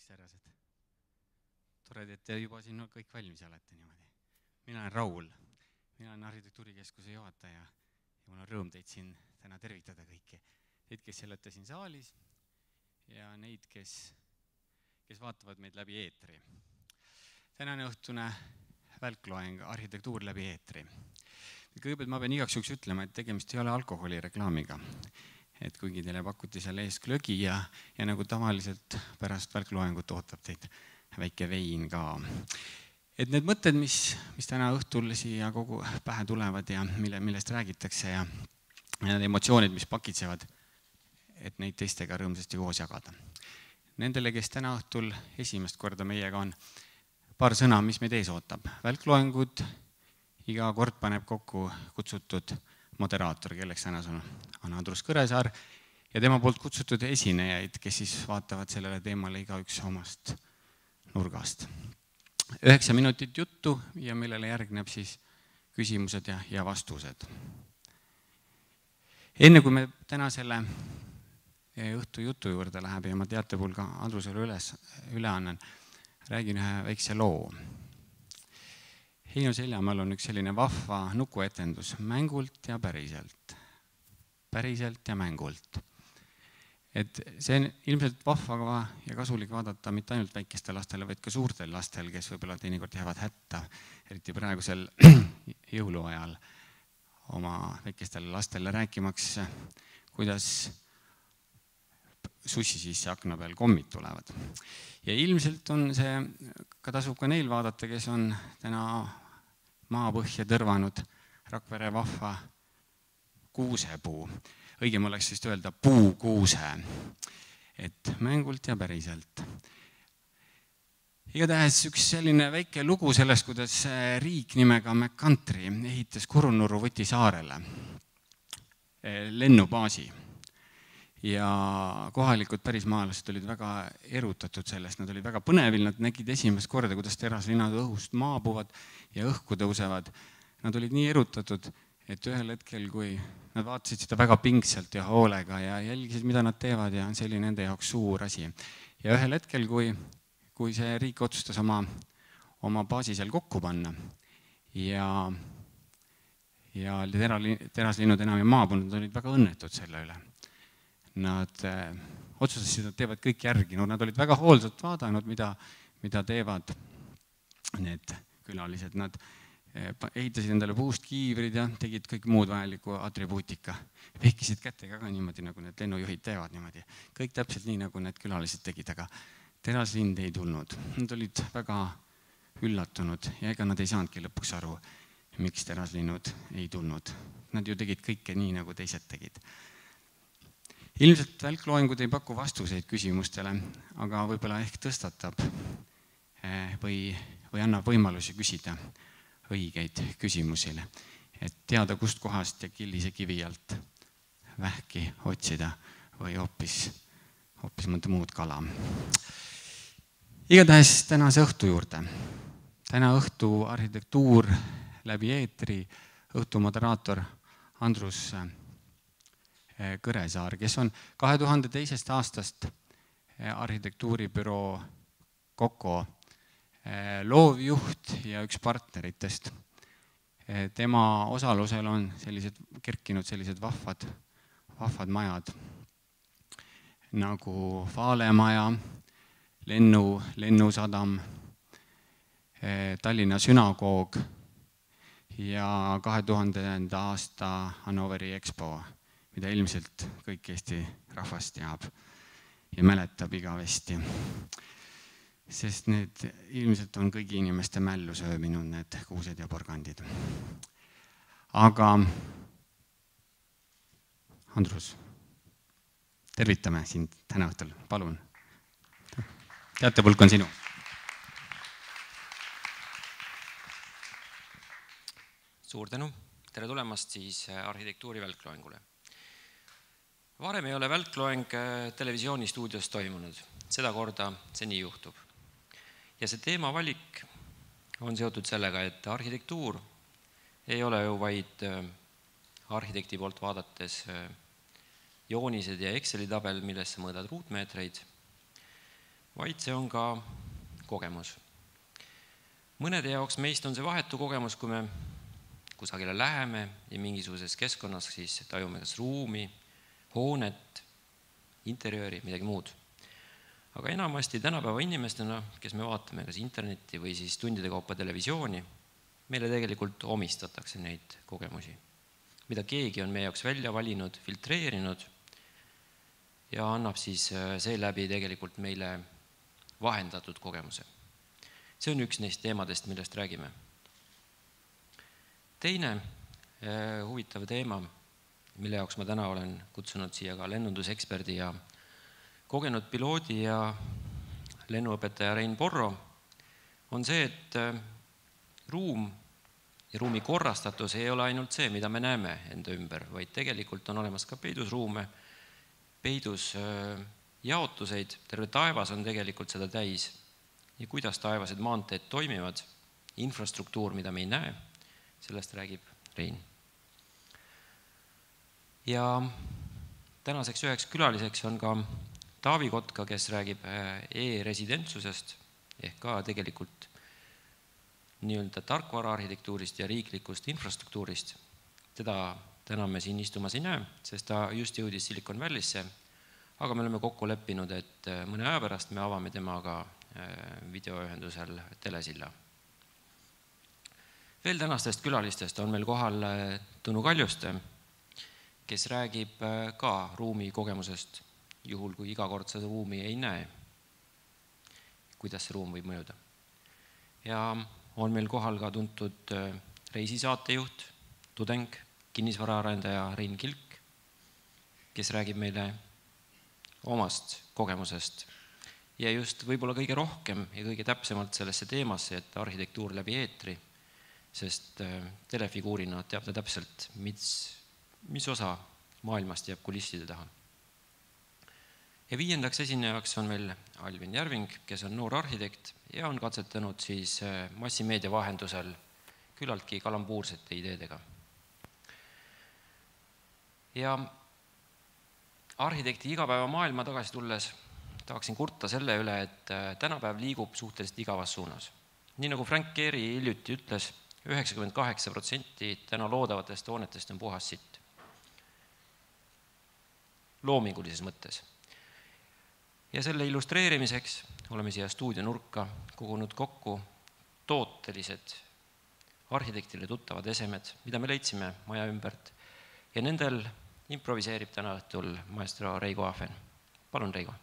naisterased. Tore, et te juba siin kõik valmis olete niimoodi. Mina olen Raul, mina olen Arhitektuurikeskuse juhataja ja mul on rõõm teid siin täna tervitada kõiki. Neid, kes olete siin saalis ja neid, kes vaatavad meid läbi eetri. Tänane õhtune välkloeng Arhitektuur läbi eetri. Kõigepealt ma pean igaks juhuks ütlema, et tegemist ei ole alkoholireklaamiga. Et kuigi teile pakuti seal ees glögi ja nagu tavaliselt pärast välkloengut ootab teid väike vein ka. Et need mõtted, mis täna õhtul siia kogu pähe tulevad ja millest räägitakse ja need emotsioonid, mis pakitsevad, et neid teistega rõõmsasti koos jagada. Nendele, kes täna õhtul esimest korda meiega on, paar sõna, mis meid ees ootab. Välkloengud iga kord paneb kokku kutsutud moderaator, kelleks täna on Andrus Kõresaar ja tema poolt kutsutud esinejaid, kes siis vaatavad sellele teemale igaüks omast nurgast. 9 minutit juttu ja millele järgneb siis küsimused ja vastused. Enne kui me täna selle õhtu jutu juurde läheb ja ma teate puhul ka Andrusele üle annan, räägin ühe väikse loo. Heino Seljamäel on üks selline vahva nukuetendus mängult ja päriselt. Päriselt ja mängult. Et see on ilmselt vahva ja kasulik vaadata mitte ainult väikestel lastele, vaid ka suurtel lastel, kes võib-olla teinekord jäävad hätta, eriti praegusel jõuluajal oma väikestele lastele rääkimaks, kuidas sussi sisse akna peal kommid tulevad. Ja ilmselt on see, ka tasub ka neil vaadata, kes on täna maapõhja tõrvanud Rakvere vahva kuusepuu. Õigem oleks vist öelda puukuuse. Et mängult ja päriselt. Igatahes üks selline väike lugu sellest, kuidas riik nimega McCountry ehitas Kurunurru Võtisaarele lennubaasi. Ja kohalikud pärismaalased olid väga erutatud sellest, nad olid väga põnevil, nad nägid esimest korda, kuidas teraslinnad õhust maabuvad ja õhku tõusevad. Nad olid nii erutatud, et ühel hetkel, kui nad vaatasid seda väga pingsalt ja hoolega ja jälgisid, mida nad teevad ja see oli nende jaoks suur asi. Ja ühel hetkel, kui see riik otsustas oma baasi seal kokku panna ja teraslinnud enam ei maabunud, nad olid väga õnnetud selle üle. Nad otsustasid, et teevad kõik järgi. Nad olid väga hoolsalt vaadanud, mida teevad need külalised. Nad ehitasid endale puust kiivrid ja tegid kõik muud vajaliku atribuutika. Vehkisid kätega ka niimoodi, nagu need lennujuhid teevad niimoodi. Kõik täpselt nii, nagu need külalised tegid, aga teraslind ei tulnud. Nad olid väga üllatunud ja ega nad ei saanudki lõpuks aru, miks teraslinnud ei tulnud. Nad ju tegid kõike nii, nagu teised tegid. Ilmselt välkloengud ei paku vastuseid küsimustele, aga võib-olla ehk tõstatab või annab võimalusi küsida õigeid küsimusile, et teada, kust kohast ja killise kivi alt vähki otsida või hoopis mõnda muud kala. Igatahes tänase õhtu juurde. Täna õhtu Arhitektuur läbi eetri, õhtu moderaator Andrus Kõresaar, kes on 2002. aastast arhitektuuribüroo Koko loovjuht ja üks partneritest. Tema osalusel on kerkinud sellised vahvad majad nagu Vaalemaja, Lennusadam, Tallinna sünagoog ja 2000. aasta Hannoveri Expo, mida ilmselt kõik Eesti rahvas teab ja mäletab igavesti. Sest need ilmselt on kõigi inimeste mällu sööminud, need kuused ja porgandid. Aga Andrus, tervitame sind täna õhtul, palun. Teatepulk on sinu. Suur tänu, tere tulemast siis arhitektuuri välkloengule. Varem ei ole välkloeng televisioonistuudios toimunud, seda korda see nii juhtub. Ja see teema valik on seotud sellega, et arhitektuur ei ole ju vaid arhitekti poolt vaadates joonised ja Exceli tabel, millesse mõõdad ruutmeetreid, vaid see on ka kogemus. Mõnede jaoks meist on see vahetu kogemus, kui me kusagile läheme ja mingisuguses keskkonnas siis tajume kas ruumi, hoonet, interjööri, midagi muud. Aga enamasti tänapäeva inimestena, kes me vaatame kas internetti või siis tundide kaupa televisiooni, meile tegelikult omistatakse neid kogemusi, mida keegi on meie jaoks välja valinud, filtreerinud ja annab siis seeläbi tegelikult meile vahendatud kogemuse. See on üks neist teemadest, millest räägime. Teine huvitav teema, mille jaoks ma täna olen kutsunud siia ka lennunduseksperdi ja kogenud piloodi ja lennuõpetaja Rein Porro, on see, et ruum ja ruumi korrastatus ei ole ainult see, mida me näeme enda ümber, vaid tegelikult on olemas ka peidusruume, peidus jaotuseid, terve taevas on tegelikult seda täis. Ja kuidas taevased maanteed toimivad, infrastruktuur, mida me ei näe, sellest räägib Rein. Ja tänaseks üheks külaliseks on ka Taavi Kotka, kes räägib e-residentsusest ehk ka tegelikult nii-öelda tarkvaraarhitektuurist ja riiklikust infrastruktuurist. Teda täna me siin istumas ei näe, sest ta just jõudis Silicon Valley'sse, aga me oleme kokku leppinud, et mõne aja pärast me avame temaga videoühendusel telesilla. Veel tänastest külalistest on meil kohal Tõnu Kaljuste, kes räägib ka ruumi kogemusest, juhul kui iga kord seda ruumi ei näe, kuidas see ruum võib mõjuda. Ja on meil kohal ka tuntud reisisaatejuht, tudeng, kinnisvaraarendaja Rein Kilk, kes räägib meile omast kogemusest ja just võib-olla kõige rohkem ja kõige täpsemalt sellesse teemasse, et arhitektuur läbi eetri, sest telefiguurina teab ta täpselt, mis osa maailmast jääb kulisside taha. Ja viiendaks esinejaks on meil Alvin Järving, kes on noor arhitekt ja on katsetanud siis massimeedia vahendusel küllaltki kalambuursete ideedega. Ja arhitekti igapäeva maailma tagasi tulles tahaksin kurta selle üle, et tänapäev liigub suhteliselt igavas suunas. Nii nagu Frank Gehry hiljuti ütles, 98% täna loodavatest hoonetest on puhas sitt. Loomingulises mõttes. Ja selle illustreerimiseks oleme siia stuudionurka kogunud kokku tootelised arhitektile tuttavad esemed, mida me leidsime maja ümbert. Ja nendel improviseerib täna õhtul maestro Reigo Ahven. Palun, Reigo.